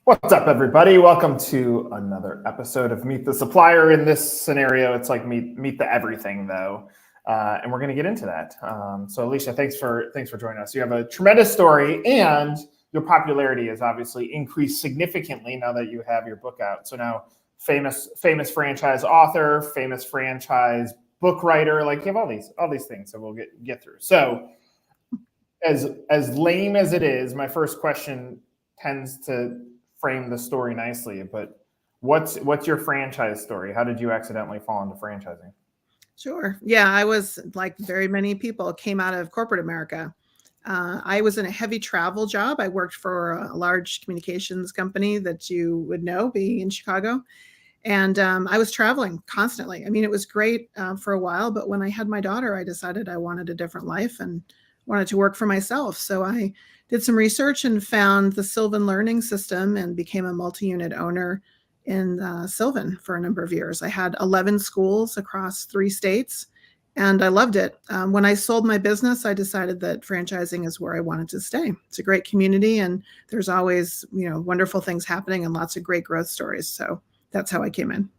What's up, everybody? Welcome to another episode of Meet the Supplier. In this scenario, it's like meet the everything, though, and we're going to get into that. So, Alicia, thanks for joining us. You have a tremendous story, and your popularity has obviously increased significantly now that you have your book out. So now, famous franchise author, famous franchise book writer, like you have all these things that we'll get through. So, as lame as it is, my first question tends to frame the story nicely, but what's your franchise story? How did you accidentally fall into franchising? Sure. Yeah, I was like very many people came out of corporate America. I was in a heavy travel job. I worked for a large communications company that you would know, being in Chicago. And I was traveling constantly. I mean, it was great for a while, but when I had my daughter, I decided I wanted a different life and wanted to work for myself. So I did some research and found the Sylvan Learning System and became a multi-unit owner in Sylvan for a number of years. I had 11 schools across 3 states, and I loved it. When I sold my business, I decided that franchising is where I wanted to stay. It's a great community, and there's always, wonderful things happening and lots of great growth stories. So that's how I came in.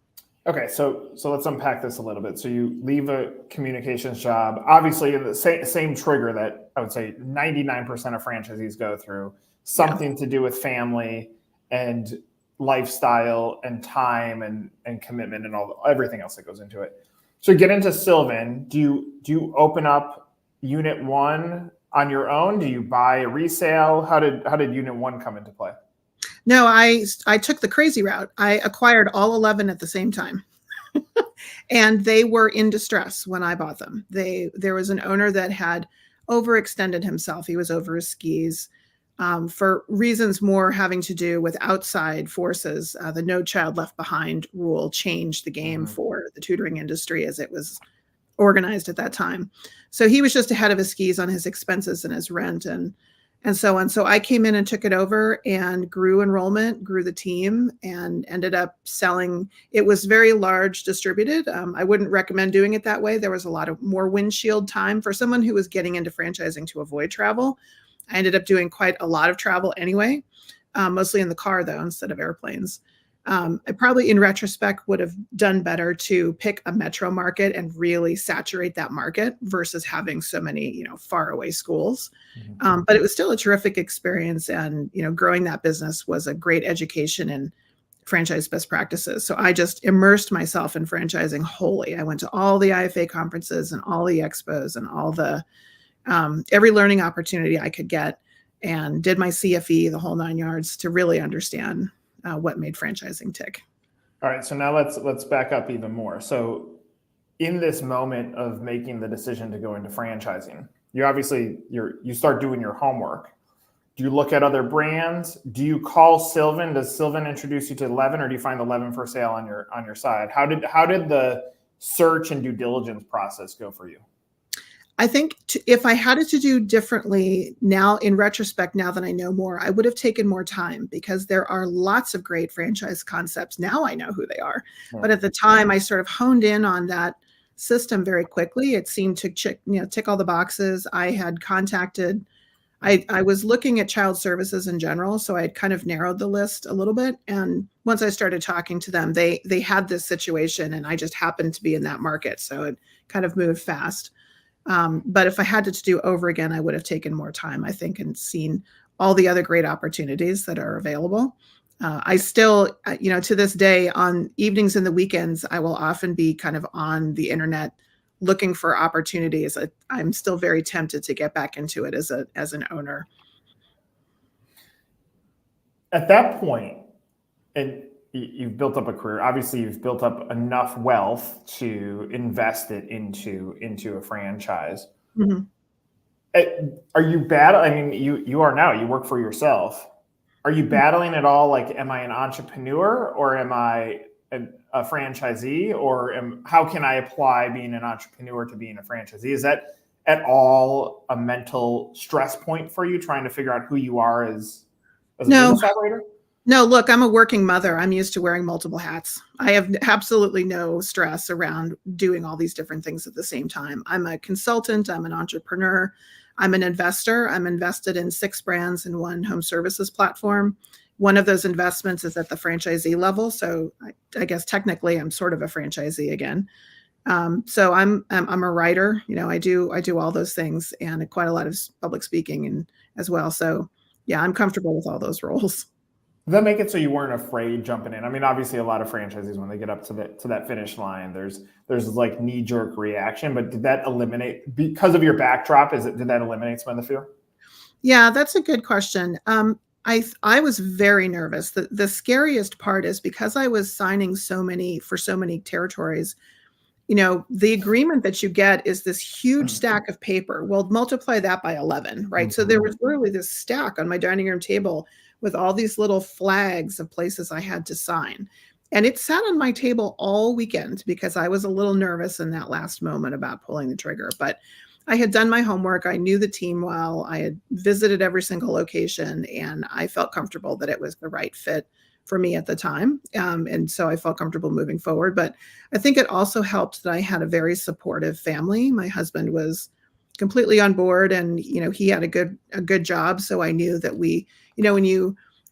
Okay, so let's unpack this a little bit. So you leave a communications job, obviously in the same trigger that I would say 99% of franchisees go through, something to do with family and lifestyle and time and commitment and everything else that goes into it. So you get into Sylvan. Do you open up Unit 1 on your own? Do you buy a resale? How did Unit 1 come into play? No, I took the crazy route. I acquired all 11 at the same time. And they were in distress when I bought them. There was an owner that had overextended himself. He was over his skis for reasons more having to do with outside forces. The No Child Left Behind rule changed the game for the tutoring industry as it was organized at that time. So he was just ahead of his skis on his expenses and his rent and so on. So I came in and took it over and grew enrollment, grew the team, and ended up selling. It was very large distributed. I wouldn't recommend doing it that way. There was a lot of more windshield time for someone who was getting into franchising to avoid travel. I ended up doing quite a lot of travel anyway, mostly in the car though, instead of airplanes. I probably, in retrospect, would have done better to pick a metro market and really saturate that market versus having so many, far away schools. But it was still a terrific experience, and growing that business was a great education in franchise best practices. So I just immersed myself in franchising wholly. I went to all the IFA conferences and all the expos and all the every learning opportunity I could get, and did my CFE, the whole 9 yards, to really understand what made franchising tick. All right, so now let's back up even more. So in this moment of making the decision to go into franchising, you start doing your homework. Do you look at other brands? Do you call Sylvan? Does Sylvan introduce you to 11, or do you find 11 for sale on your side? How did the search and due diligence process go for you? I think if I had it to do differently now, in retrospect, now that I know more, I would have taken more time, because there are lots of great franchise concepts. Now I know who they are. But at the time, I sort of honed in on that system very quickly. It seemed to tick all the boxes. I had contacted, I was looking at child services in general, so I had kind of narrowed the list a little bit. And once I started talking to them, they had this situation, and I just happened to be in that market. So it kind of moved fast. But if I had to do over again, I would have taken more time, I think, and seen all the other great opportunities that are available. I still, to this day, on evenings and the weekends, I will often be kind of on the internet looking for opportunities. I'm still very tempted to get back into it as an owner. At that point, and you've built up a career. Obviously, you've built up enough wealth to invest it into a franchise. Mm-hmm. Are you battling? I mean, you are now. You work for yourself. Are you battling at all? Like, am I an entrepreneur, or am I a franchisee, or how can I apply being an entrepreneur to being a franchisee? Is that at all a mental stress point for you, trying to figure out who you are as a business operator? No, look, I'm a working mother. I'm used to wearing multiple hats. I have absolutely no stress around doing all these different things at the same time. I'm a consultant. I'm an entrepreneur. I'm an investor. I'm invested in 6 brands and 1 home services platform. One of those investments is at the franchisee level. So I guess technically I'm sort of a franchisee again. So I'm a writer, I do all those things and quite a lot of public speaking and as well. So yeah, I'm comfortable with all those roles. Does that make it so you weren't afraid jumping in? I mean, obviously, a lot of franchises when they get up to that finish line, there's like knee jerk reaction. But did that eliminate, because of your backdrop? Did that eliminate some of the fear? Yeah, that's a good question. I was very nervous. The scariest part is because I was signing for so many territories. The agreement that you get is this huge stack of paper. Well, multiply that by 11, right? So there was literally this stack on my dining room table with all these little flags of places I had to sign. And it sat on my table all weekend because I was a little nervous in that last moment about pulling the trigger. But I had done my homework. I knew the team well. I had visited every single location, and I felt comfortable that it was the right fit for me at the time. And so I felt comfortable moving forward. But I think it also helped that I had a very supportive family. My husband was completely on board, and he had a good job. So I knew that when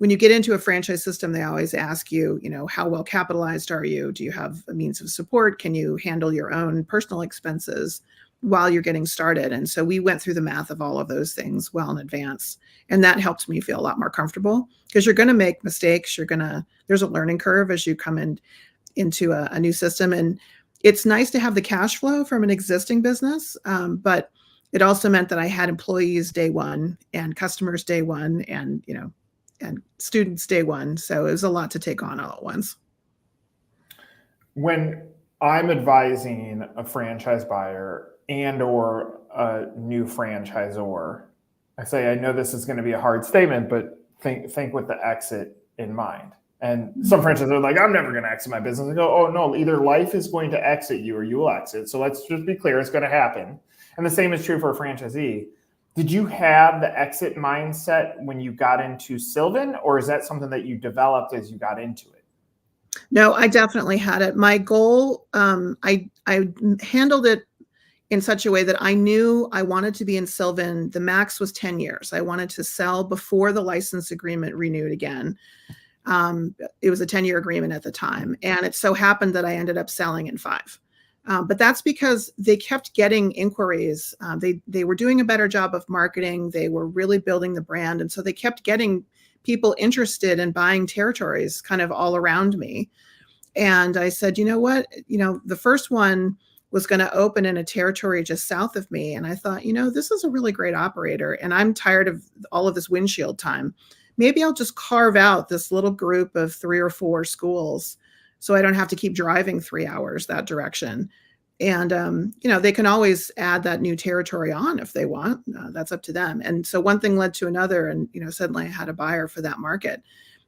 you get into a franchise system, they always ask you, how well capitalized are you? Do you have a means of support? Can you handle your own personal expenses while you're getting started? And so we went through the math of all of those things well in advance. And that helped me feel a lot more comfortable because you're going to make mistakes. There's a learning curve as you come into a new system. And it's nice to have the cash flow from an existing business. But it also meant that I had employees day one and customers day one and students day one. So it was a lot to take on all at once. When I'm advising a franchise buyer and or a new franchisor, I say, I know this is going to be a hard statement, but think with the exit in mind. And some franchises are like, I'm never going to exit my business. And go, oh no, either life is going to exit you or you will exit. So let's just be clear, it's going to happen. And the same is true for a franchisee. Did you have the exit mindset when you got into Sylvan, or is that something that you developed as you got into it? No, I definitely had it. My goal, I handled it in such a way that I knew I wanted to be in Sylvan. The max was 10 years. I wanted to sell before the license agreement renewed again. It was a 10-year agreement at the time. And it so happened that I ended up selling in 5. But that's because they kept getting inquiries. They were doing a better job of marketing. They were really building the brand. And so they kept getting people interested in buying territories kind of all around me. And I said, you know what? The first one was going to open in a territory just south of me. And I thought, this is a really great operator. And I'm tired of all of this windshield time. Maybe I'll just carve out this little group of 3 or 4 schools so I don't have to keep driving 3 hours that direction. And, they can always add that new territory on if they want. That's up to them. And so one thing led to another. And, suddenly I had a buyer for that market.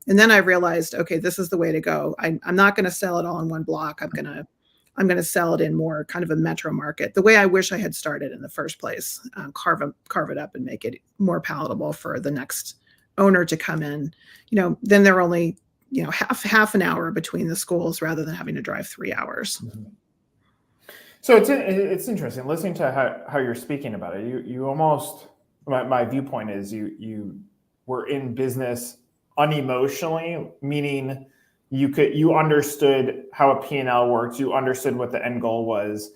And then I realized, okay, this is the way to go. I'm not going to sell it all in one block. I'm going to sell it in more kind of a metro market, the way I wish I had started in the first place. Carve it up and make it more palatable for the next owner to come in. Then they're only half an hour between the schools rather than having to drive 3 hours. Mm-hmm. So it's interesting listening to how you're speaking about it. You almost, my viewpoint is you were in business unemotionally, meaning you understood how a P&L works. You understood what the end goal was.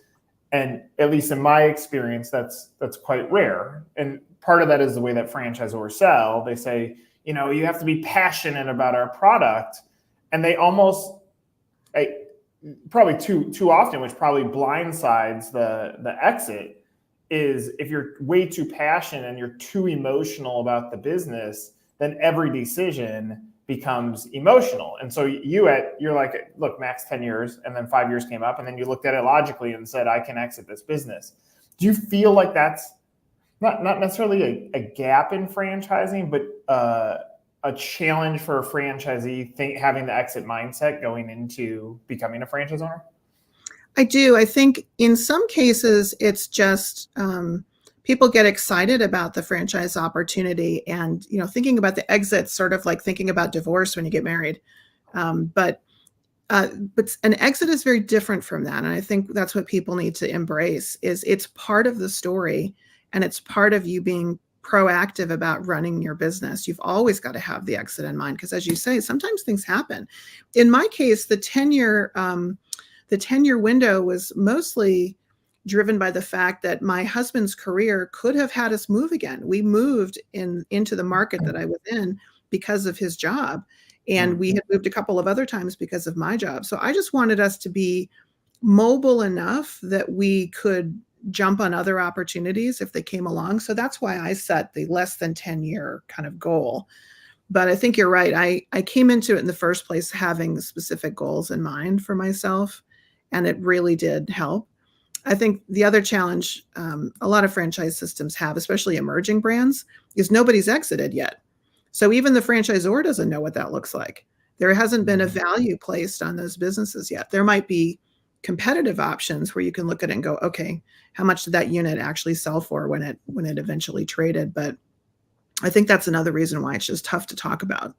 And at least in my experience, that's quite rare. And part of that is the way that franchisors sell. They say, you have to be passionate about our product. And they almost, probably too often, which probably blindsides the exit, is if you're way too passionate and you're too emotional about the business, then every decision becomes emotional. And so you're like, look, max 10 years, and then 5 years came up, and then you looked at it logically and said, I can exit this business. Do you feel like that's not necessarily a gap in franchising, but a challenge for a franchisee having the exit mindset going into becoming a franchise owner? I do. I think in some cases it's just people get excited about the franchise opportunity, and thinking about the exit, sort of like thinking about divorce when you get married. But an exit is very different from that, and I think that's what people need to embrace. Is it's part of the story, and it's part of you being proactive about running your business, you've always got to have the exit in mind, because as you say, sometimes things happen. In my case, the 10-year window was mostly driven by the fact that my husband's career could have had us move again. We moved into the market that I was in because of his job, and we had moved a couple of other times because of my job. So I just wanted us to be mobile enough that we could jump on other opportunities if they came along. So that's why I set the less than 10-year kind of goal. But I think you're right. I came into it in the first place having the specific goals in mind for myself, and it really did help. I think the other challenge a lot of franchise systems have, especially emerging brands, is nobody's exited yet. So even the franchisor doesn't know what that looks like. There hasn't been a value placed on those businesses yet. There might be competitive options where you can look at it and go, okay, how much did that unit actually sell for when it eventually traded? But I think that's another reason why it's just tough to talk about.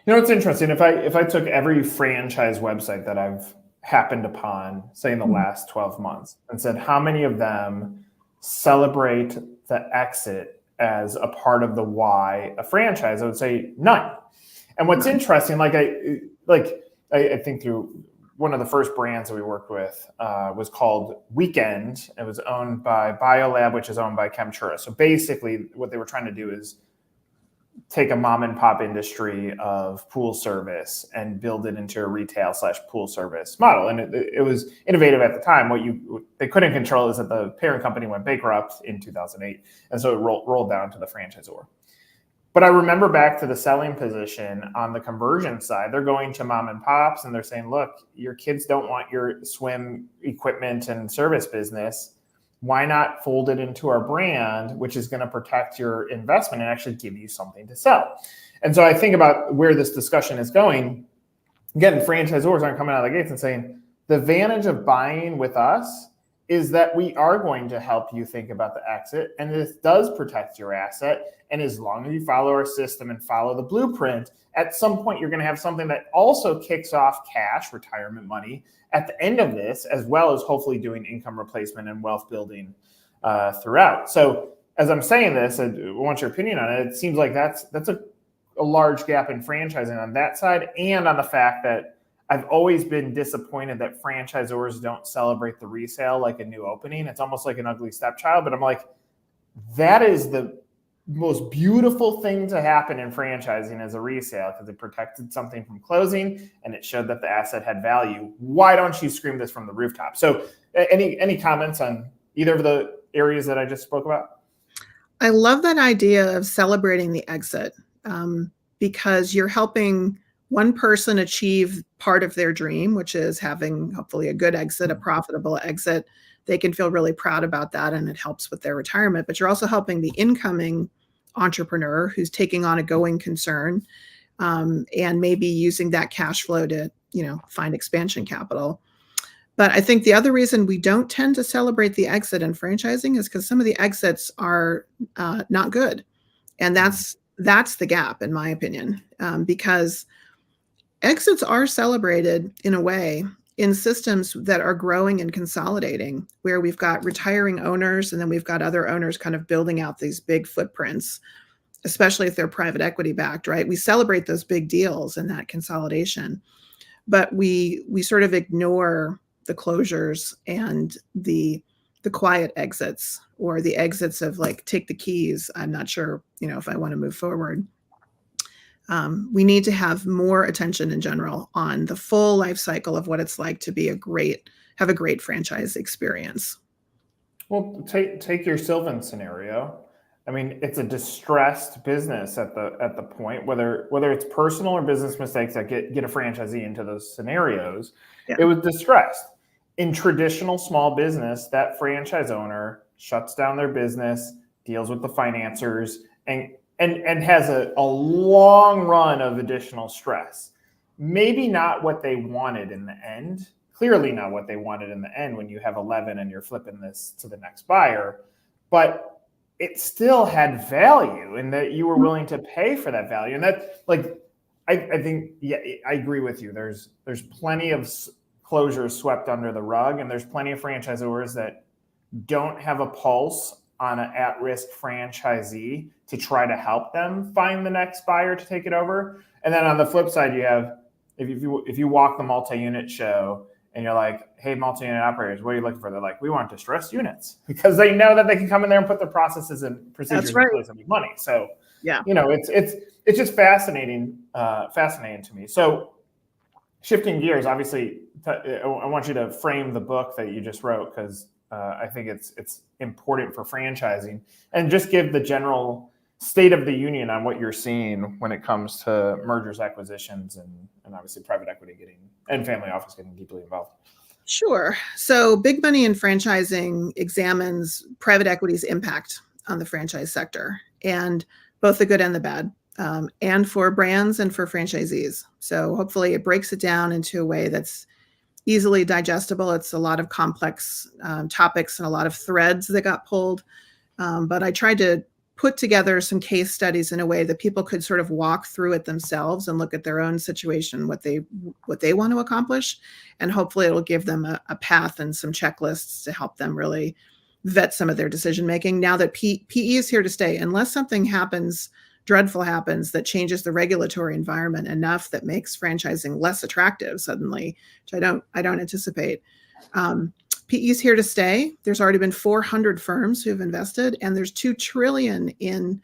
It's interesting. If I took every franchise website that I've happened upon, say in the last 12 months, and said how many of them celebrate the exit as a part of the why a franchise, I would say none. And what's interesting, I think through one of the first brands that we worked with was called Weekend. It was owned by BioLab, which is owned by Chemtura. So basically what they were trying to do is take a mom and pop industry of pool service and build it into a retail/pool service model. And it was innovative at the time. What they couldn't control is that the parent company went bankrupt in 2008. And so it rolled down to the franchisor. But I remember back to the selling position on the conversion side, they're going to mom and pops and they're saying, look, your kids don't want your swim equipment and service business. Why not fold it into our brand, which is going to protect your investment and actually give you something to sell? And so I think about where this discussion is going. Again, franchisors aren't coming out of the gates and saying, the advantage of buying with us is that we are going to help you think about the exit, and this does protect your asset. And as long as you follow our system and follow the blueprint, at some point you're going to have something that also kicks off cash, retirement money at the end of this, as well as hopefully doing income replacement and wealth building throughout. So as I'm saying this, I want your opinion on it. It seems like that's a large gap in franchising on that side, and on the fact that I've always been disappointed that franchisors don't celebrate the resale like a new opening. It's almost like an ugly stepchild, but I'm like, that is the most beautiful thing to happen in franchising as a resale, because it protected something from closing and it showed that the asset had value. Why don't you scream this from the rooftop? So any comments on either of the areas that I just spoke about? I love that idea of celebrating the exit because you're helping one person achieve part of their dream, which is having hopefully a good exit, a profitable exit. They can feel really proud about that, and it helps with their retirement. But you're also helping the incoming entrepreneur who's taking on a going concern and maybe using that cash flow to, find expansion capital. But I think the other reason we don't tend to celebrate the exit in franchising is because some of the exits are not good. And that's the gap, in my opinion, because exits are celebrated in a way in systems that are growing and consolidating, where we've got retiring owners and then we've got other owners kind of building out these big footprints, especially if they're private equity backed, right? We celebrate those big deals and that consolidation, but we sort of ignore the closures and the quiet exits, or the exits of like, take the keys, I'm not sure, if I want to move forward. We need to have more attention in general on the full life cycle of what it's like to be have a great franchise experience. Well, take your Sylvan scenario. I mean, it's a distressed business at the point, whether it's personal or business mistakes that get a franchisee into those scenarios. Yeah. It was distressed. In traditional small business, that franchise owner shuts down their business, deals with the financiers, and has a long run of additional stress. Maybe not what they wanted in the end. Clearly not what they wanted in the end when you have 11 and you're flipping this to the next buyer. But it still had value, and that you were willing to pay for that value. And that, I think, yeah, I agree with you. There's plenty of closures swept under the rug, and there's plenty of franchisors that don't have a pulse on an at-risk franchisee to try to help them find the next buyer to take it over. And then on the flip side, you have, if you walk the multi-unit show and you're like, hey, multi-unit operators, what are you looking for? They're like, we want distressed units, because they know that they can come in there and put their processes and procedures in place and make money. So, yeah, it's just fascinating to me. So shifting gears, obviously, I want you to frame the book that you just wrote, because I think it's important for franchising, and just give the general state of the union on what you're seeing when it comes to mergers, acquisitions, and obviously private equity and family office getting deeply involved. Sure. So Big Money in Franchising examines private equity's impact on the franchise sector, and both the good and the bad, and for brands and for franchisees. So hopefully it breaks it down into a way that's easily digestible. It's a lot of complex topics and a lot of threads that got pulled. But I tried to put together some case studies in a way that people could sort of walk through it themselves and look at their own situation, what they want to accomplish. And hopefully it'll give them a path and some checklists to help them really vet some of their decision making. Now that PE is here to stay, unless something dreadful happens that changes the regulatory environment enough that makes franchising less attractive suddenly, which I don't anticipate. PE is here to stay. There's already been 400 firms who have invested, and there's $2 trillion in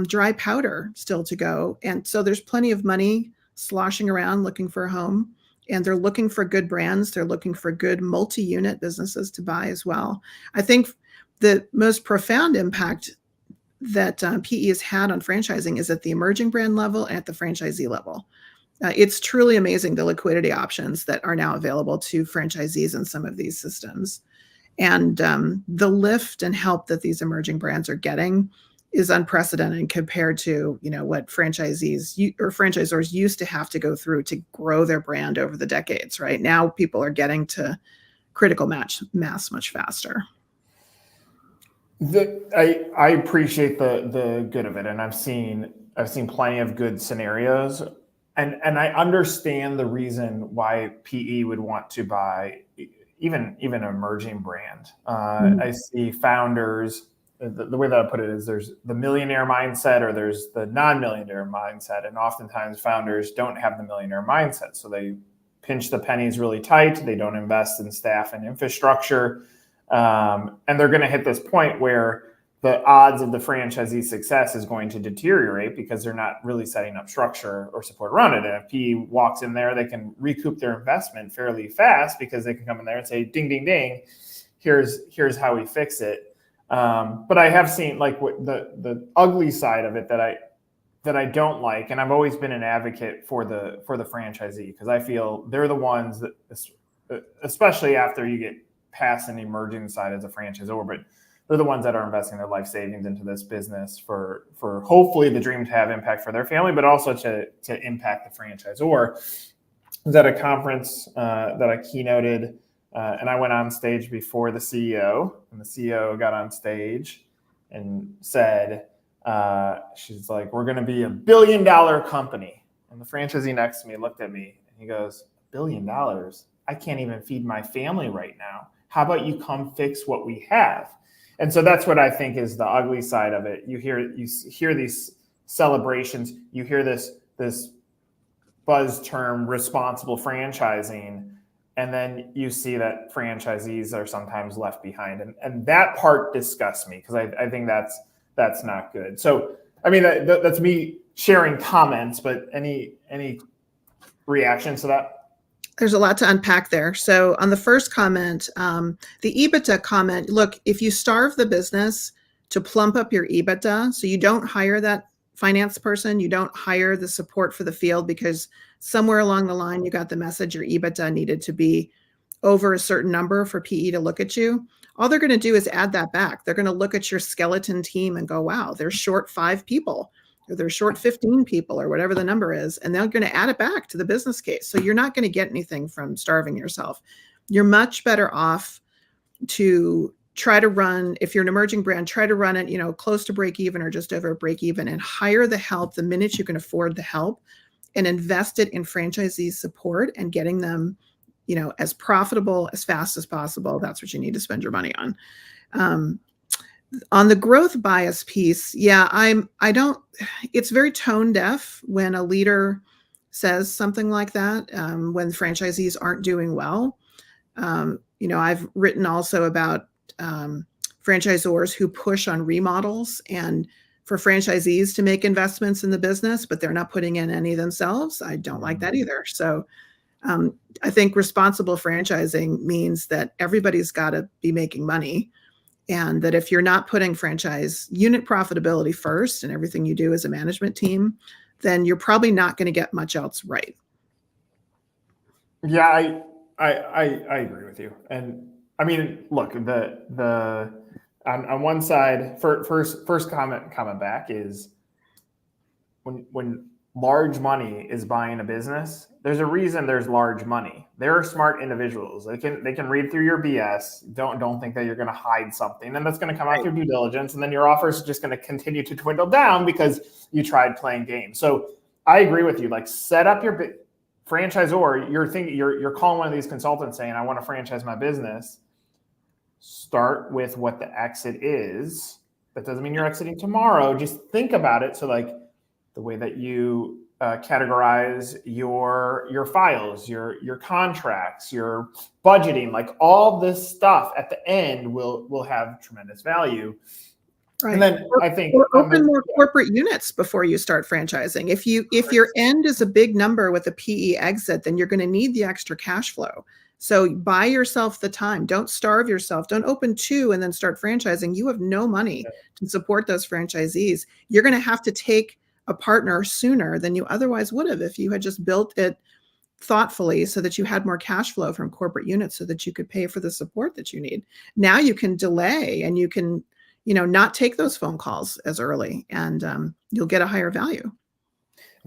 dry powder still to go. And so there's plenty of money sloshing around looking for a home, and they're looking for good brands. They're looking for good multi-unit businesses to buy as well. I think the most profound impact that PE has had on franchising is at the emerging brand level and at the franchisee level. It's truly amazing, the liquidity options that are now available to franchisees in some of these systems. And the lift and help that these emerging brands are getting is unprecedented compared to, what franchisees or franchisors used to have to go through to grow their brand over the decades. Right now, people are getting to critical mass much faster. I appreciate the good of it, and I've seen plenty of good scenarios, and I understand the reason why PE would want to buy even an emerging brand. I see founders. The way that I put it is there's the millionaire mindset or there's the non-millionaire mindset, and oftentimes founders don't have the millionaire mindset, so they pinch the pennies really tight. They don't invest in staff and infrastructure. And they're going to hit this point where the odds of the franchisee success is going to deteriorate because they're not really setting up structure or support around it. And if PE walks in there, they can recoup their investment fairly fast because they can come in there and say, ding, ding, ding, here's how we fix it. But I have seen like what the ugly side of it that I don't like. And I've always been an advocate for the franchisee, because I feel they're the ones that, especially after you get past an emerging side as a franchisor, but they're the ones that are investing their life savings into this business for hopefully the dream to have impact for their family, but also to impact the franchisor. I was at a conference that I keynoted, and I went on stage before the CEO, and the CEO got on stage and said, she's like, we're going to be $1 billion company. And the franchisee next to me looked at me and he goes, $1 billion? I can't even feed my family right now. How about you come fix what we have? And so that's what I think is the ugly side of it. You hear these celebrations, you hear this buzz term, responsible franchising, and then you see that franchisees are sometimes left behind. And that part disgusts me, because I think that's not good. So, I mean, that's me sharing comments, but any reactions to that? There's a lot to unpack there. So on the first comment, the EBITDA comment, look, if you starve the business to plump up your EBITDA, so you don't hire that finance person, you don't hire the support for the field because somewhere along the line you got the message your EBITDA needed to be over a certain number for PE to look at you, all they're going to do is add that back. They're going to look at your skeleton team and go, wow, they're short 5 people. Or they're short 15 people or whatever the number is, and they're going to add it back to the business case. So you're not going to get anything from starving yourself. You're much better off to try to run, if you're an emerging brand, try to run it, close to break even or just over break even, and hire the help the minute you can afford the help, and invest it in franchisee support and getting them, as profitable as fast as possible. That's what you need to spend your money on. On the growth bias piece, yeah, it's very tone deaf when a leader says something like that, when franchisees aren't doing well. I've written also about franchisors who push on remodels and for franchisees to make investments in the business, but they're not putting in any themselves. I don't like that either. So I think responsible franchising means that everybody's got to be making money. And that if you're not putting franchise unit profitability first and everything you do as a management team, then you're probably not going to get much else right. Yeah, I agree with you. And I mean, look, the on one side, first comment back is when large money is buying a business, there's a reason there's large money. They're smart individuals. They can read through your BS. Don't think that you're going to hide something, and that's going to come out through due diligence, and then your offer is just going to continue to dwindle down because you tried playing games. So I agree with you. Like, set up your franchisor. You're calling one of these consultants saying, I want to franchise my business. Start with what the exit is. That doesn't mean you're exiting tomorrow. Just think about it. So like, the way that you categorize your files, your contracts, your budgeting, like all this stuff at the end will have tremendous value. Right. And then I think open more corporate units before you start franchising. If your end is a big number with a PE exit, then you're going to need the extra cash flow. So buy yourself the time. Don't starve yourself. Don't open 2 and then start franchising. You have no money to support those franchisees. You're going to have to take a partner sooner than you otherwise would have if you had just built it thoughtfully so that you had more cash flow from corporate units so that you could pay for the support that you need. Now you can delay and you can, not take those phone calls as early, and you'll get a higher value.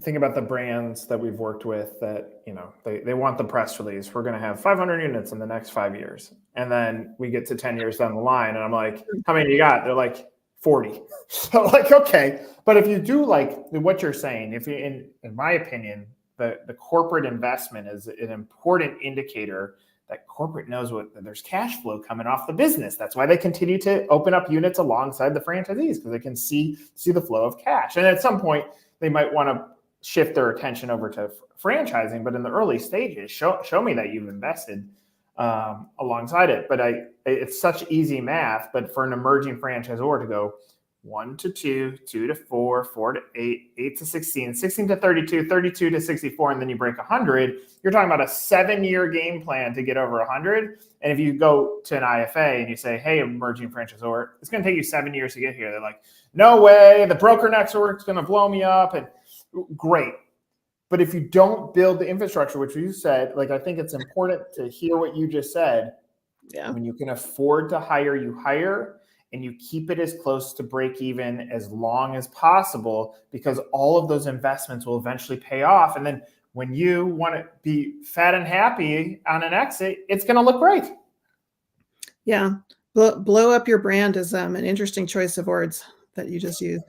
Think about the brands that we've worked with that, they want the press release. We're going to have 500 units in the next 5 years. And then we get to 10 years down the line and I'm like, how many you got? They're like 40. So like, okay. But if you do like what you're saying, if you, in my opinion, the corporate investment is an important indicator that corporate knows that there's cash flow coming off the business. That's why they continue to open up units alongside the franchisees, because they can see the flow of cash. And at some point they might want to shift their attention over to franchising, but in the early stages, show me that you've invested alongside it. But it's such easy math. But for an emerging franchisor to go 1 to 2, 2 to 4, 4 to 8, 8 to 16, 16 to 32, 32 to 64, and then you break 100, you're talking about a 7-year game plan to get over 100. And if you go to an IFA and you say, hey, emerging franchisor, it's going to take you 7 years to get here. They're like, no way, the broker network's going to blow me up. And great. But if you don't build the infrastructure, which you said, like, I think it's important to hear what you just said. Yeah. When you can afford to hire, you hire, and you keep it as close to break even as long as possible, because all of those investments will eventually pay off. And then when you want to be fat and happy on an exit, it's going to look great. Yeah. Blow up your brand is an interesting choice of words that you just used.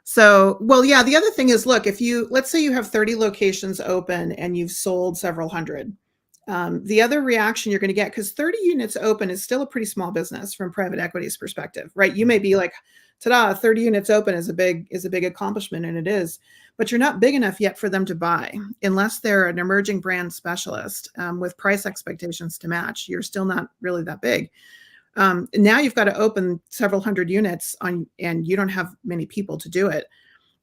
So, well, yeah, the other thing is, look, let's say you have 30 locations open and you've sold several hundred. The other reaction you're going to get, because 30 units open is still a pretty small business from private equity's perspective, right? You may be like, ta-da, 30 units open is a big accomplishment, and it is, but you're not big enough yet for them to buy unless they're an emerging brand specialist with price expectations to match. You're still not really that big. Now you've got to open several hundred units and you don't have many people to do it.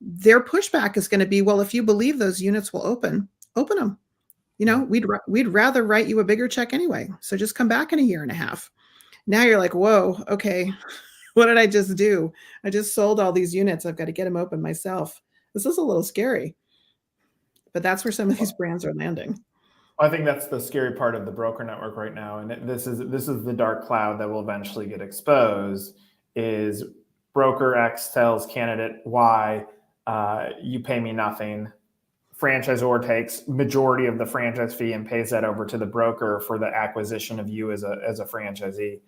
Their pushback is going to be, well, if you believe those units will open them. We'd rather write you a bigger check anyway. So just come back in a year and a half. Now you're like, whoa, okay, what did I just do? I just sold all these units. I've got to get them open myself. This is a little scary, but that's where some of these brands are landing. I think that's the scary part of the broker network right now. And this is the dark cloud that will eventually get exposed. Is broker X tells candidate Y, you pay me nothing. Franchisor takes majority of the franchise fee and pays that over to the broker for the acquisition of you as a franchisee.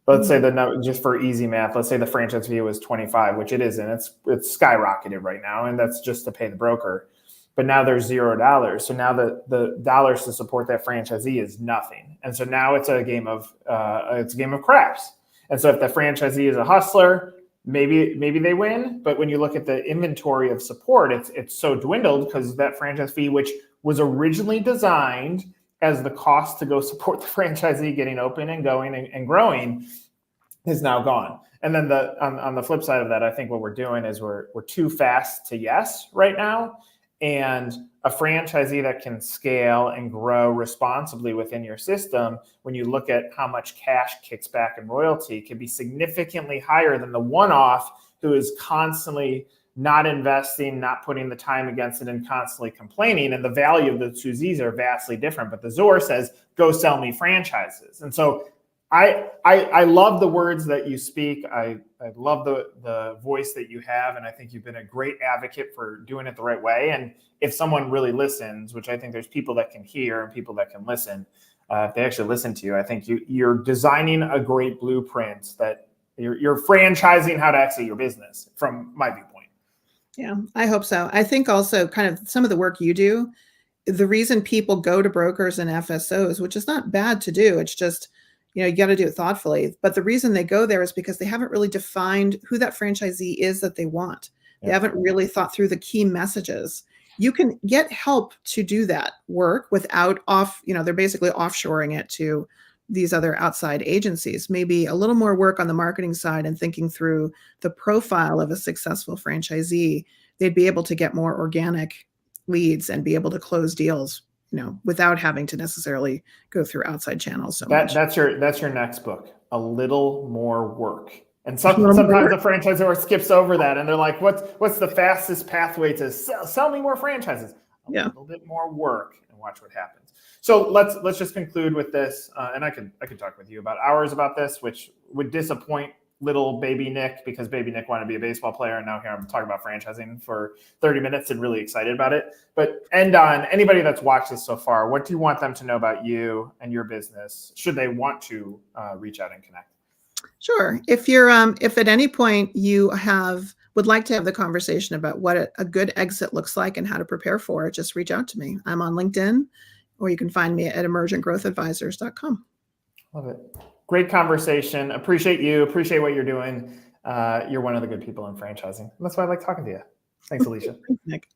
Let's say just for easy math, let's say the franchise fee was 25, which it isn't. It's skyrocketed right now, and that's just to pay the broker. But now there's $0. So now the dollars to support that franchisee is nothing. And so now it's a game of craps. And so if the franchisee is a hustler, maybe they win. But when you look at the inventory of support, it's so dwindled because that franchise fee, which was originally designed as the cost to go support the franchisee getting open and going and growing, is now gone. And then on the flip side of that, I think what we're doing is we're too fast to yes right now. And a franchisee that can scale and grow responsibly within your system, when you look at how much cash kicks back in royalty, can be significantly higher than the one-off who is constantly not investing, not putting the time against it, and constantly complaining. And the value of the two Z's are vastly different. But the ZOR says, go sell me franchises. And so I love the words that you speak. I love the voice that you have. And I think you've been a great advocate for doing it the right way. And if someone really listens, which I think there's people that can hear and people that can listen, if they actually listen to you, I think you're designing a great blueprint that you're franchising how to exit your business from my viewpoint. Yeah, I hope so. I think also kind of some of the work you do, the reason people go to brokers and FSOs, which is not bad to do, it's just, you got to do it thoughtfully. But the reason they go there is because they haven't really defined who that franchisee is that they want. They haven't really thought through the key messages. You can get help to do that work without they're basically offshoring it to these other outside agencies. Maybe a little more work on the marketing side and thinking through the profile of a successful franchisee. They'd be able to get more organic leads and be able to close deals, without having to necessarily go through outside channels so much. That's your next book, A Little More Work. And sometimes the franchisor skips over that and they're like, what's the fastest pathway to sell me more franchises? A little bit more work, and watch what happens. So let's just conclude with this. And I could talk with you about hours about this, which would disappoint little baby Nick, because baby Nick wanted to be a baseball player. And now here I'm talking about franchising for 30 minutes and really excited about it. But end on anybody that's watched this so far, what do you want them to know about you and your business? Should they want to reach out and connect? Sure. If you're, if at any point you would like to have the conversation about what a good exit looks like and how to prepare for it, just reach out to me. I'm on LinkedIn, or you can find me at emergentgrowthadvisors.com. Love it. Great conversation. Appreciate you. Appreciate what you're doing. You're one of the good people in franchising. That's why I like talking to you. Thanks, Alicia. Thanks, Nick.